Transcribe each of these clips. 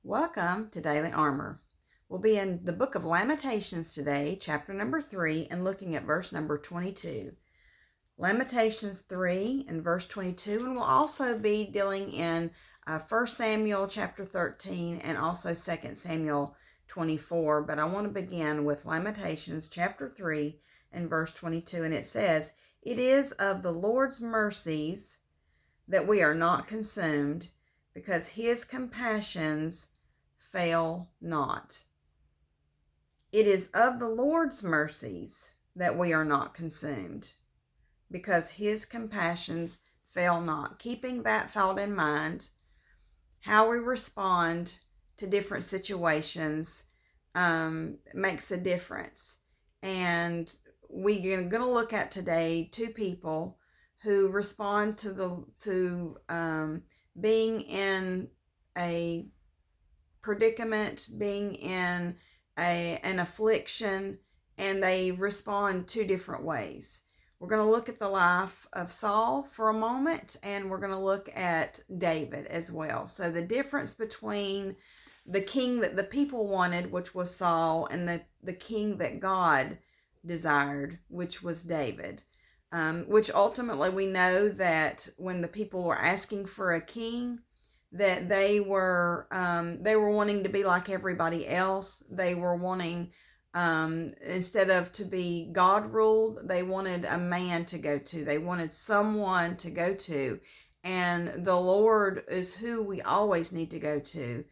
Welcome to Daily Armour. We'll be in the book of Lamentations today, chapter number 3, and looking at verse number 22. Lamentations 3 and verse 22, and we'll also be dealing in 1 Samuel chapter 13 and also 2 Samuel 24. But I want to begin with Lamentations chapter 3 and verse 22, and it says, "It is of the Lord's mercies that we are not consumed, because his compassions fail not." It is of the Lord's mercies that we are not consumed, because his compassions fail not. Keeping that thought in mind, how we respond to different situations makes a difference. And we're going to look at today two people who respond to being in a predicament, being in an affliction, and they respond two different ways. We're going to look at the life of Saul for a moment, and we're going to look at David as well. So the difference between the king that the people wanted, which was Saul, and the king that God desired, which was David. Which ultimately we know that when the people were asking for a king, that they were wanting to be like everybody else. They were wanting, instead of to be God ruled, they wanted a man to go to. They wanted someone to go to. And the Lord is who we always need to go to,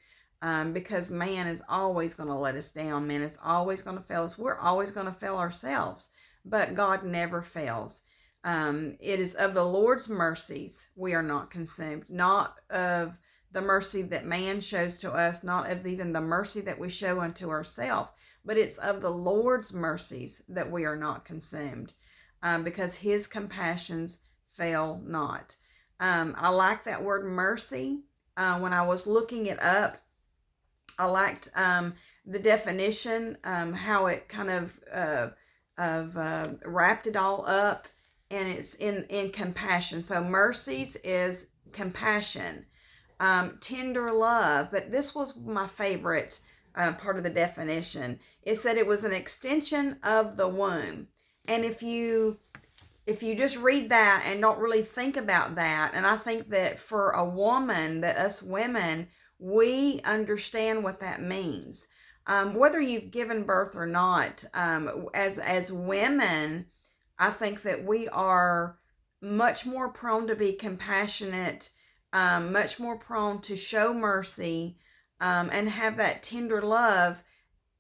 because man is always going to let us down. Man is always going to fail us. We're always going to fail ourselves, but God never fails. It is of the Lord's mercies we are not consumed, not of the mercy that man shows to us, not of even the mercy that we show unto ourselves, but it's of the Lord's mercies that we are not consumed, because his compassions fail not. I like that word mercy. When I was looking it up, I liked the definition, how it kind of wrapped it all up, and it's in compassion. So mercies is compassion. Tender love, but this was my favorite part of the definition. It said it was an extension of the womb. And if you just read that and don't really think about that, and I think that for a woman, that us women, we understand what that means. Whether you've given birth or not, as women, I think that we are much more prone to be compassionate, much more prone to show mercy, and have that tender love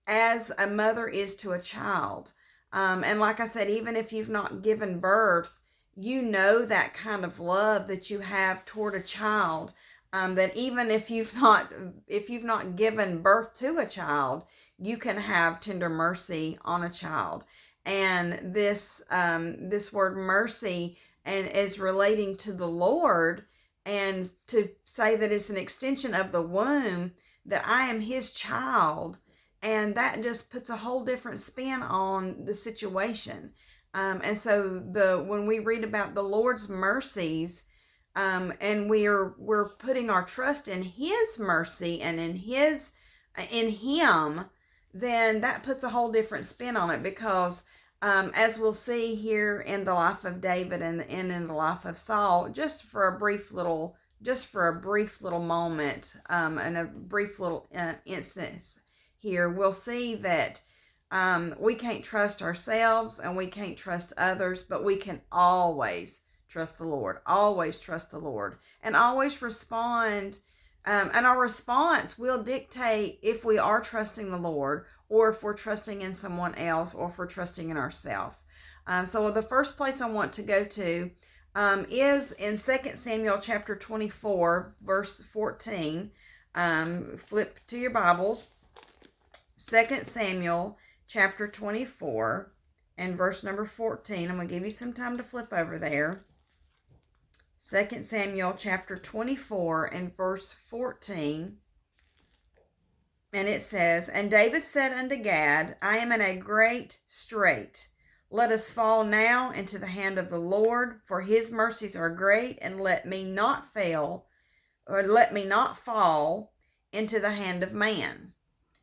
as a mother is to a child. And like I said, even if you've not given birth, you know that kind of love that you have toward a child. That even if you've not given birth to a child, you can have tender mercy on a child. And this word mercy and is relating to the Lord, and to say that it's an extension of the womb, that I am his child, and that just puts a whole different spin on the situation. And so when we read about the Lord's mercies, and we're putting our trust in his mercy and in him, then that puts a whole different spin on it, because as we'll see here in the life of David and in the life of Saul, just for a brief little moment, and a brief little instance here, we'll see that we can't trust ourselves and we can't trust others, but we can always trust the Lord, and always respond. And our response will dictate if we are trusting the Lord, or if we're trusting in someone else, or if we're trusting in ourselves. So the first place I want to go to is in 2 Samuel chapter 24, verse 14. Flip to your Bibles. 2 Samuel chapter 24 and verse number 14. I'm going to give you some time to flip over there. 2 Samuel chapter 24 and verse 14. And it says, "And David said unto Gad, I am in a great strait. Let us fall now into the hand of the Lord, for his mercies are great, and let me not fall into the hand of man.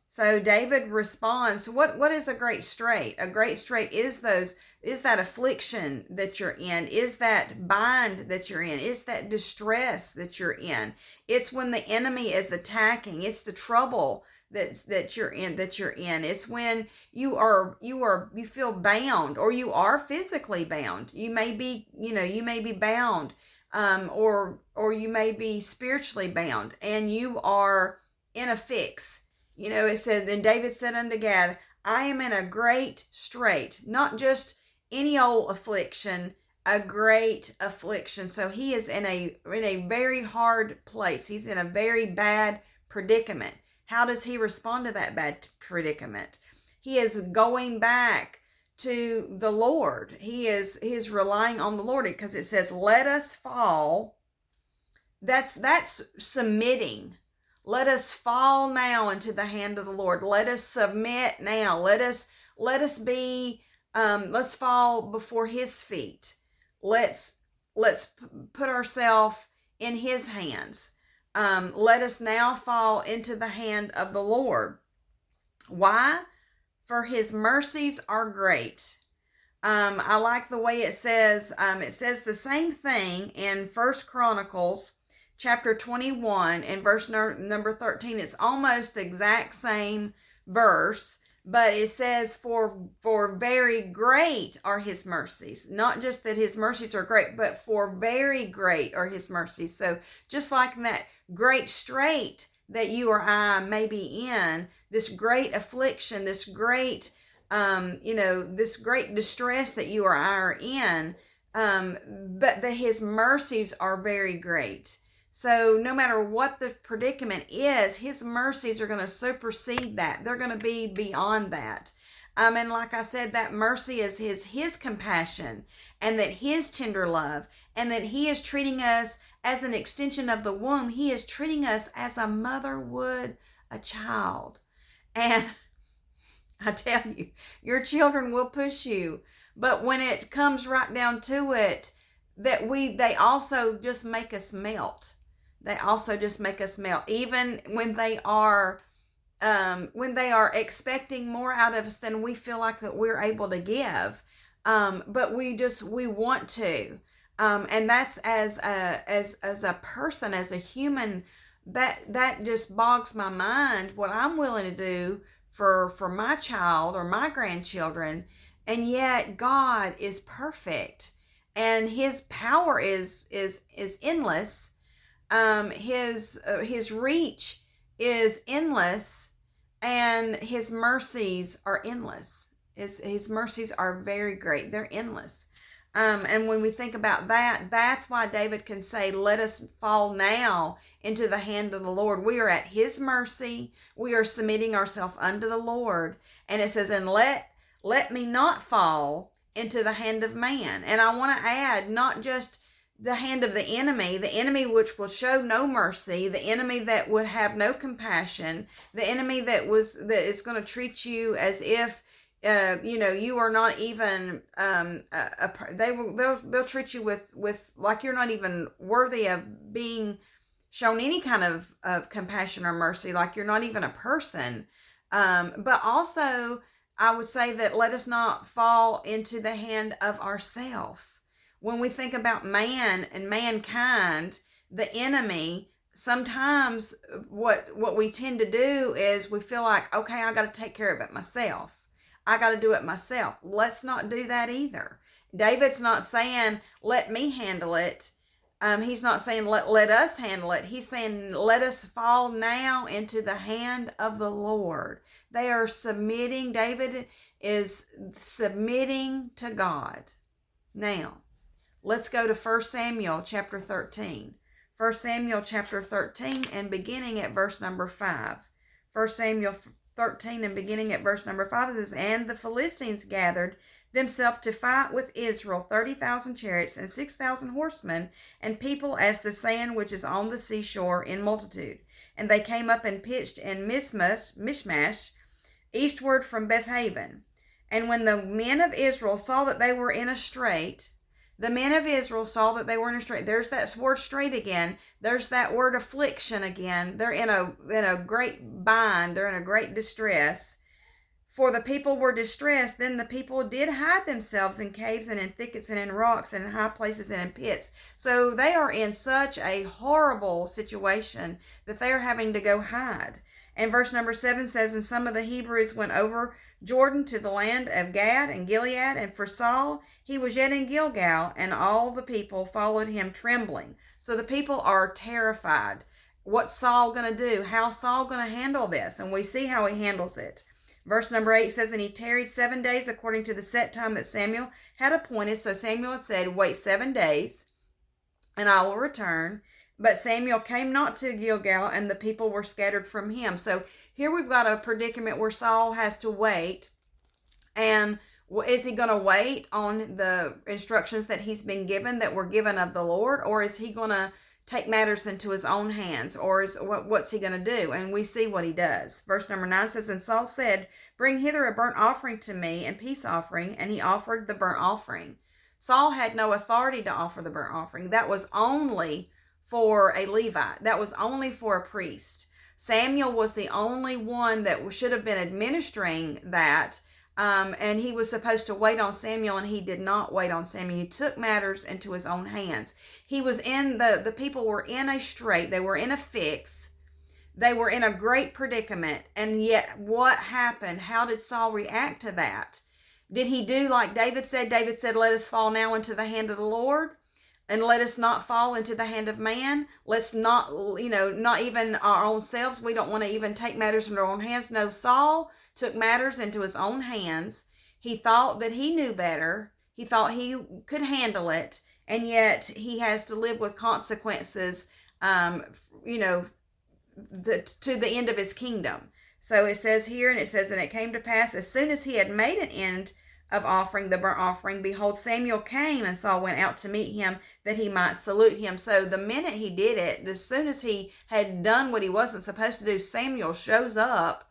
So David responds, what is a great strait? A great strait is that affliction that you're in, is that bind that you're in, is that distress that you're in. It's when the enemy is attacking. It's the trouble that you're in. It's when you feel bound, or you are physically bound. You may be bound, or you may be spiritually bound, and you are in a fix. It said, then David said unto Gad, I am in a great strait, not just any old affliction, a great affliction. So he is in a very hard place. He's in a very bad predicament. How does he respond to that bad predicament? He is going back to the Lord. He is relying on the Lord, because it says, let us fall. That's submitting. Let us fall now into the hand of the Lord. Let us submit now. Let's fall before his feet. Let's put ourselves in his hands. Let us now fall into the hand of the Lord. Why? For his mercies are great. I like the way it says the same thing in 1 Chronicles chapter 21 and verse number 13. It's almost the exact same verse, but it says, for very great are his mercies. Not just that his mercies are great, but for very great are his mercies. So just like in that great strait that you or I may be in, this great affliction, this great this great distress that you or I are in, but that his mercies are very great. So no matter what the predicament is, his mercies are going to supersede that. They're going to be beyond that. And like I said, that mercy is his compassion, and that his tender love, and that he is treating us as an extension of the womb. He is treating us as a mother would a child. And I tell you, your children will push you. But when it comes right down to it, they also just make us melt. They also just make us melt, even when they are expecting more out of us than we feel like that we're able to give. But we want to, and that's as a person, as a human, that just bogs my mind. What I'm willing to do for my child or my grandchildren, and yet God is perfect, and his power is endless. His reach is endless, and his mercies are endless. His mercies are very great. They're endless. And when we think about that, that's why David can say, let us fall now into the hand of the Lord. We are at his mercy. We are submitting ourselves unto the Lord. And it says, and let me not fall into the hand of man. And I want to add, not just the hand of the enemy which will show no mercy, the enemy that would have no compassion, the enemy that is going to treat you as if you are not even they'll treat you with like you're not even worthy of being shown any kind of compassion or mercy, like you're not even a person. But also I would say that let us not fall into the hand of ourself. When we think about man and mankind, the enemy, sometimes what we tend to do is we feel like, okay, I got to take care of it myself. I got to do it myself. Let's not do that either. David's not saying, let me handle it. He's not saying, let us handle it. He's saying, let us fall now into the hand of the Lord. They are submitting. David is submitting to God. Now, let's go to 1 Samuel chapter 13. 1 Samuel chapter 13 and beginning at verse number 5. 1 Samuel 13 and beginning at verse number 5 says, and the Philistines gathered themselves to fight with Israel 30,000 chariots and 6,000 horsemen, and people as the sand which is on the seashore in multitude. And they came up and pitched in Mishmash, eastward from Bethaven. And when the men of Israel saw that they were in a strait, The men of Israel saw that they were in a strait. There's that word strait again. There's that word affliction again. They're in a great bind. They're in a great distress. For the people were distressed. Then the people did hide themselves in caves and in thickets and in rocks and in high places and in pits. So they are in such a horrible situation that they are having to go hide. And verse number 7 says, and some of the Hebrews went over Jordan to the land of Gad and Gilead. And for Saul, he was yet in Gilgal, and all the people followed him trembling. So the people are terrified. What's Saul going to do? How's Saul going to handle this? And we see how he handles it. Verse number 8 says, and he tarried 7 days according to the set time that Samuel had appointed. So Samuel had said, wait 7 days, and I will return. But Samuel came not to Gilgal, and the people were scattered from him. So here we've got a predicament where Saul has to wait. And is he going to wait on the instructions that he's been given, that were given of the Lord? Or is he going to take matters into his own hands? Or what's he going to do? And we see what he does. Verse number 9 says, and Saul said, bring hither a burnt offering to me, and peace offering. And he offered the burnt offering. Saul had no authority to offer the burnt offering. That was only for a Levite. That was only for a priest. Samuel was the only one that should have been administering that. And he was supposed to wait on Samuel, and he did not wait on Samuel. He took matters into his own hands. He was in the people were in a strait. They were in a fix. They were in a great predicament. And yet what happened? How did Saul react to that? Did he do like David said? David said, let us fall now into the hand of the Lord, and let us not fall into the hand of man. Let's not, not even our own selves. We don't want to even take matters into our own hands. No, Saul took matters into his own hands. He thought that he knew better. He thought he could handle it. And yet he has to live with consequences, to the end of his kingdom. So it says here, and it came to pass, as soon as he had made an end of offering the burnt offering, behold, Samuel came, and Saul went out to meet him, that he might salute him. So the minute he did it, as soon as he had done what he wasn't supposed to do, Samuel shows up,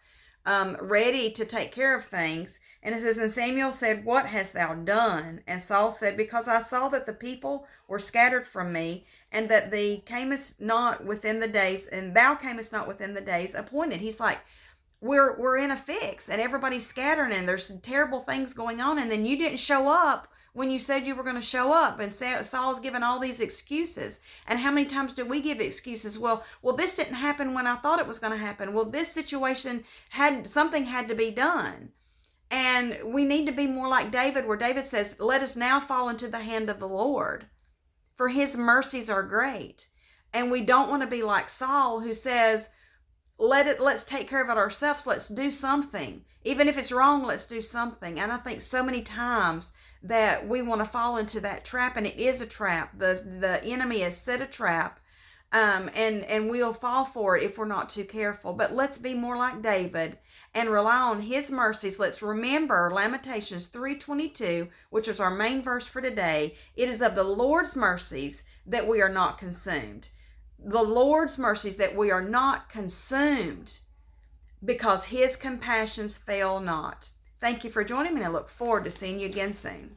ready to take care of things. And it says, and Samuel said, what hast thou done? And Saul said, because I saw that the people were scattered from me, and that thou camest not within the days appointed. He's like, we're in a fix, and everybody's scattering, and there's some terrible things going on, and then you didn't show up when you said you were going to show up. And Saul's given all these excuses. And how many times do we give excuses? Well, this didn't happen when I thought it was going to happen. Well, this situation something had to be done. And we need to be more like David, where David says, let us now fall into the hand of the Lord, for his mercies are great. And we don't want to be like Saul, who says, let's take care of it ourselves. Let's do something. Even if it's wrong, let's do something. And I think so many times that we want to fall into that trap, and it is a trap. The enemy has set a trap, and we'll fall for it if we're not too careful. But let's be more like David and rely on his mercies. Let's remember Lamentations 3:22, which is our main verse for today. It is of the Lord's mercies that we are not consumed. The Lord's mercies that we are not consumed, because his compassions fail not. Thank you for joining me, and I look forward to seeing you again soon.